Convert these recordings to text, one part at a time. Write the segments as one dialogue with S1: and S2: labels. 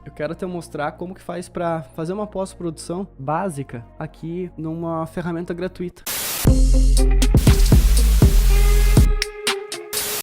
S1: Eu quero te mostrar como que faz para fazer uma pós-produção básica aqui numa ferramenta gratuita.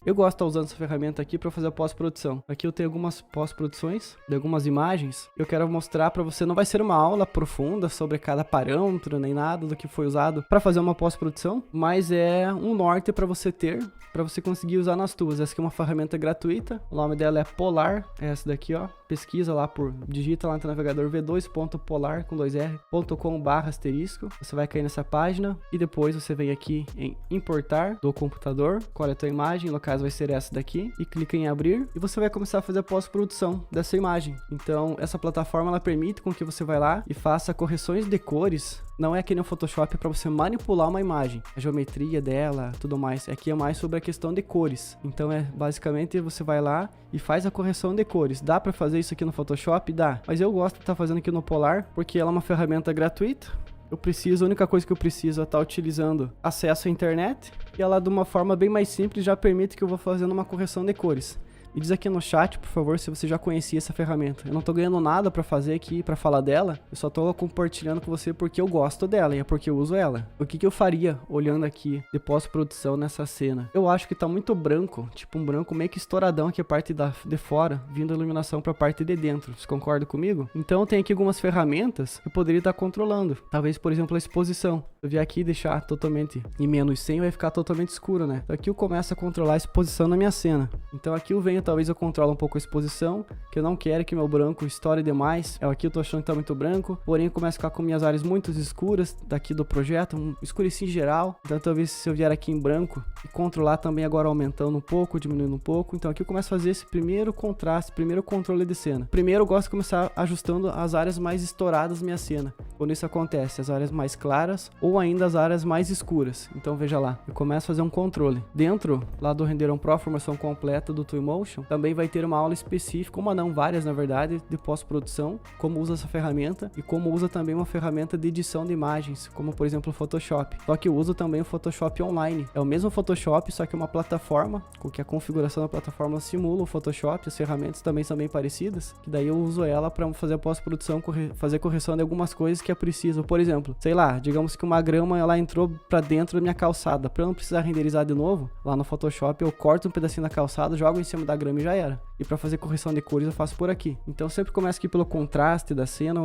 S1: Eu gosto de estar usando essa ferramenta aqui para fazer a pós-produção. Aqui eu tenho algumas pós-produções de algumas imagens. Eu quero mostrar para você, não vai ser uma aula profunda sobre cada parâmetro, nem nada do que foi usado para fazer uma pós-produção, mas é um norte para você ter, para você conseguir usar nas tuas. Essa aqui é uma ferramenta gratuita, o nome dela é Polar, é essa daqui, ó. Pesquisa lá digita lá no navegador v2.polar.com/asterisco. Você vai cair nessa página e depois você vem aqui em importar do computador, qual é a tua imagem, no caso vai ser essa daqui, e clica em abrir e você vai começar a fazer a pós-produção dessa imagem. Então essa plataforma ela permite com que você vai lá e faça correções de cores. Não é que nem o Photoshop para você manipular uma imagem, a geometria dela, tudo mais. Aqui é mais sobre a questão de cores. Então basicamente você vai lá e faz a correção de cores. Dá para fazer isso aqui no Photoshop? Dá. Mas eu gosto de estar fazendo aqui no Polar porque ela é uma ferramenta gratuita. A única coisa que eu preciso é estar utilizando acesso à internet e ela de uma forma bem mais simples já permite que eu vou fazendo uma correção de cores. Me diz aqui no chat, por favor, se você já conhecia essa ferramenta. Eu não tô ganhando nada pra fazer aqui, pra falar dela. Eu só tô compartilhando com você porque eu gosto dela e é porque eu uso ela. O que eu faria olhando aqui de pós-produção nessa cena? Eu acho que tá muito branco, tipo um branco meio que estouradão aqui a parte de fora, vindo a iluminação pra parte de dentro. Você concorda comigo? Então tem aqui algumas ferramentas que eu poderia estar controlando. Talvez, por exemplo, a exposição. Eu vier aqui e deixar totalmente em menos 100, vai ficar totalmente escuro, né? Então aqui eu começo a controlar a exposição na minha cena. Então aqui eu venho, talvez eu controle um pouco a exposição, que eu não quero que meu branco estoure demais. Aqui eu tô achando que tá muito branco, porém eu começo a ficar com minhas áreas muito escuras daqui do projeto, escurecer em geral. Então talvez se eu vier aqui em branco e controlar também agora aumentando um pouco, diminuindo um pouco. Então aqui eu começo a fazer esse primeiro contraste, primeiro controle de cena. Primeiro eu gosto de começar ajustando as áreas mais estouradas da minha cena. Quando isso acontece, as áreas mais claras ou ainda as áreas mais escuras. Então veja lá, eu começo a fazer um controle. Dentro lá do Renderon Pro, formação completa do Twinmotion, também vai ter uma aula específica, várias na verdade, de pós-produção, como usa essa ferramenta e como usa também uma ferramenta de edição de imagens, como por exemplo o Photoshop. Só que eu uso também o Photoshop online. É o mesmo Photoshop, só que uma plataforma, com que a configuração da plataforma simula o Photoshop. As ferramentas também são bem parecidas, que daí eu uso ela para fazer a pós-produção, fazer correção de algumas coisas que é preciso. Por exemplo, sei lá, digamos que uma grama ela entrou para dentro da minha calçada. Para eu não precisar renderizar de novo, lá no Photoshop eu corto um pedacinho da calçada, jogo em cima da grama e já era. E para fazer correção de cores eu faço por aqui. Então sempre começo aqui pelo contraste da cena,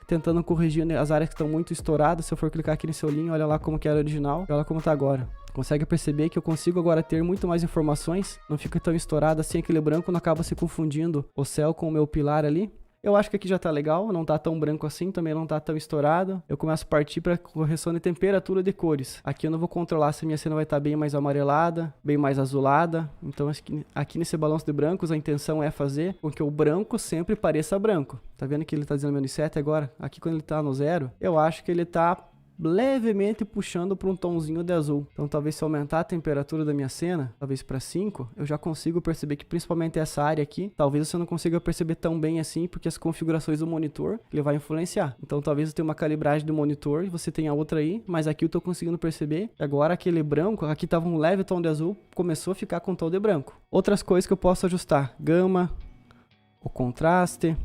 S1: tentando corrigir as áreas que estão muito estouradas. Se eu for clicar aqui nesse olhinho, olha lá como que era original, olha lá como tá agora. Consegue perceber que eu consigo agora ter muito mais informações, não fica tão estourado assim, aquele branco não acaba se confundindo o céu com o meu pilar ali. Eu acho que aqui já tá legal, não tá tão branco assim, também não tá tão estourado. Eu começo a partir para correção de temperatura de cores. Aqui eu não vou controlar se a minha cena vai estar bem mais amarelada, bem mais azulada. Então aqui nesse balanço de brancos a intenção é fazer com que o branco sempre pareça branco. Tá vendo que ele tá dizendo menos 7 agora? Aqui quando ele tá no 0, eu acho que ele tá levemente puxando para um tomzinho de azul. Então talvez se aumentar a temperatura da minha cena, talvez para 5, eu já consigo perceber que principalmente essa área aqui, talvez você não consiga perceber tão bem assim, porque as configurações do monitor, ele vai influenciar. Então talvez eu tenha uma calibragem do monitor e você tenha outra aí, mas aqui eu tô conseguindo perceber que agora aquele branco, aqui tava um leve tom de azul, começou a ficar com tom de branco. Outras coisas que eu posso ajustar, gama, o contraste.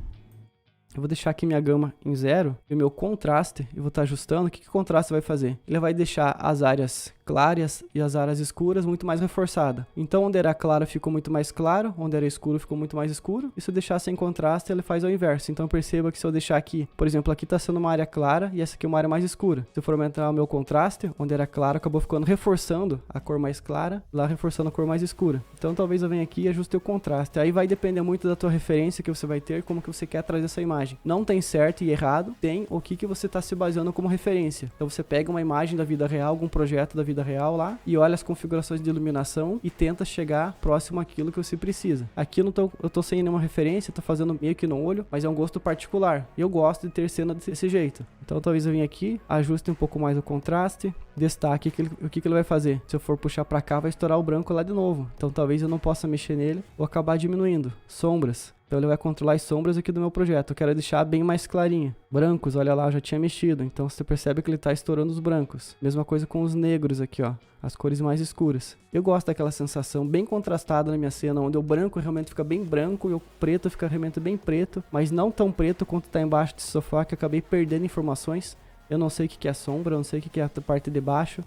S1: Eu vou deixar aqui minha gama em 0 e o meu contraste, eu vou estar ajustando. O que o contraste vai fazer? Ele vai deixar as áreas claras e as áreas escuras muito mais reforçada. Então onde era claro ficou muito mais claro, onde era escuro ficou muito mais escuro. E se eu deixar sem contraste, ele faz ao inverso. Então perceba que se eu deixar aqui, por exemplo, aqui está sendo uma área clara e essa aqui é uma área mais escura. Se eu for aumentar o meu contraste, onde era claro, acabou ficando reforçando a cor mais clara, lá reforçando a cor mais escura. Então talvez eu venha aqui e ajuste o contraste. Aí vai depender muito da tua referência que você vai ter, como que você quer trazer essa imagem. Não tem certo e errado, tem o que você está se baseando como referência. Então você pega uma imagem da vida real, algum projeto da vida real lá, e olha as configurações de iluminação e tenta chegar próximo àquilo que você precisa. Aqui eu tô sem nenhuma referência, tô fazendo meio que no olho, mas é um gosto particular. E eu gosto de ter cena desse jeito. Então talvez eu venha aqui, ajuste um pouco mais o contraste, destaque o que ele vai fazer. Se eu for puxar para cá, vai estourar o branco lá de novo. Então talvez eu não possa mexer nele ou acabar diminuindo. Sombras. Então ele vai controlar as sombras aqui do meu projeto. Eu quero deixar bem mais clarinho. Brancos, olha lá, eu já tinha mexido. Então você percebe que ele está estourando os brancos. Mesma coisa com os negros aqui, ó. As cores mais escuras. Eu gosto daquela sensação bem contrastada na minha cena, onde o branco realmente fica bem branco e o preto fica realmente bem preto, mas não tão preto quanto está embaixo desse sofá, que eu acabei perdendo informações. Eu não sei o que é a sombra, eu não sei o que é a parte de baixo.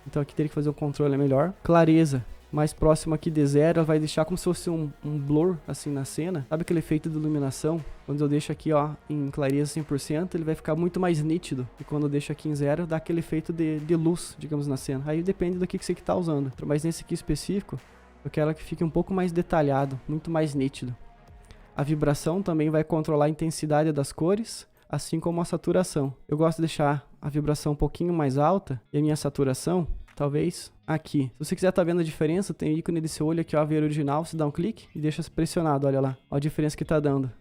S1: Então aqui teria que fazer um controle melhor. Clareza. Mais próximo aqui de zero, ela vai deixar como se fosse um blur, assim, na cena. Sabe aquele efeito de iluminação? Quando eu deixo aqui, ó, em clareza 100%, ele vai ficar muito mais nítido. E quando eu deixo aqui em zero, dá aquele efeito de luz, digamos, na cena. Aí depende do que você está usando. Mas nesse aqui específico, eu quero que fique um pouco mais detalhado, muito mais nítido. A vibração também vai controlar a intensidade das cores, assim como a saturação. Eu gosto de deixar a vibração um pouquinho mais alta e a minha saturação, talvez aqui. Se você quiser estar vendo a diferença, tem o ícone desse olho aqui, ó, ver original, você dá um clique e deixa pressionado, olha lá. Olha a diferença que tá dando.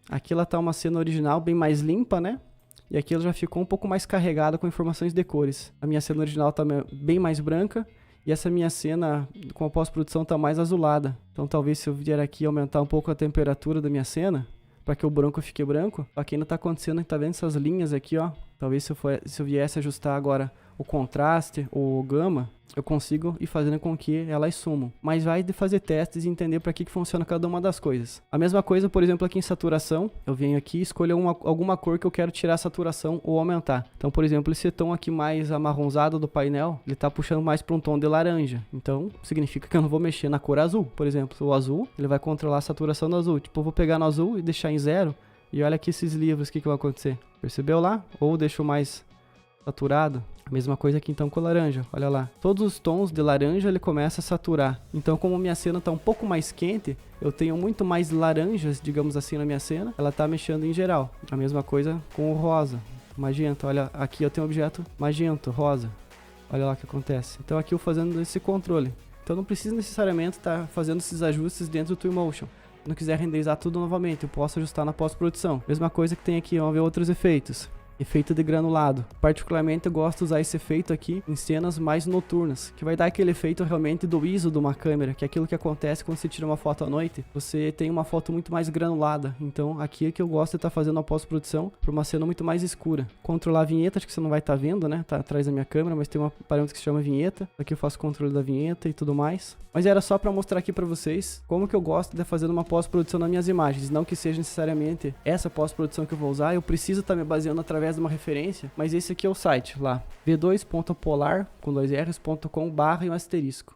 S1: Aqui ela tá uma cena original bem mais limpa, né? E aqui ela já ficou um pouco mais carregada com informações de cores. A minha cena original tá bem mais branca e essa minha cena com a pós-produção tá mais azulada. Então talvez se eu vier aqui aumentar um pouco a temperatura da minha cena, para que o branco fique branco, aqui ainda tá acontecendo, tá vendo essas linhas aqui, ó? Talvez se eu viesse ajustar agora o contraste ou o gama, eu consigo ir fazendo com que elas sumam. Mas vai de fazer testes e entender para que funciona cada uma das coisas. A mesma coisa, por exemplo, aqui em saturação, eu venho aqui e escolho alguma cor que eu quero tirar a saturação ou aumentar. Então, por exemplo, esse tom aqui mais amarronzado do painel, ele tá puxando mais para um tom de laranja. Então, significa que eu não vou mexer na cor azul, por exemplo. O azul, ele vai controlar a saturação do azul. Tipo, eu vou pegar no azul e deixar em zero. E olha aqui esses livros, o que vai acontecer? Percebeu lá? Ou deixo mais saturado? A mesma coisa aqui então com o laranja, olha lá. Todos os tons de laranja ele começa a saturar. Então como minha cena está um pouco mais quente, eu tenho muito mais laranjas, digamos assim, na minha cena. Ela está mexendo em geral. A mesma coisa com o rosa, magenta. Olha, aqui eu tenho um objeto magento, rosa. Olha lá o que acontece. Então aqui eu fazendo esse controle. Então não precisa necessariamente estar fazendo esses ajustes dentro do Twinmotion. Se não quiser renderizar tudo novamente, eu posso ajustar na pós-produção. Mesma coisa que tem aqui, vamos ver outros efeitos. Efeito de granulado. Particularmente eu gosto de usar esse efeito aqui em cenas mais noturnas, que vai dar aquele efeito realmente do ISO de uma câmera, que é aquilo que acontece quando você tira uma foto à noite. Você tem uma foto muito mais granulada. Então aqui é que eu gosto de estar fazendo a pós-produção para uma cena muito mais escura. Controlar a vinheta, acho que você não vai estar vendo, né? Tá atrás da minha câmera, mas tem uma parâmetro que se chama vinheta. Aqui eu faço controle da vinheta e tudo mais. Mas era só para mostrar aqui para vocês como que eu gosto de fazer uma pós-produção nas minhas imagens. Não que seja necessariamente essa pós-produção que eu vou usar, eu preciso estar me baseando através de uma referência, mas esse aqui é o site lá, v2.polar.com/e um asterisco.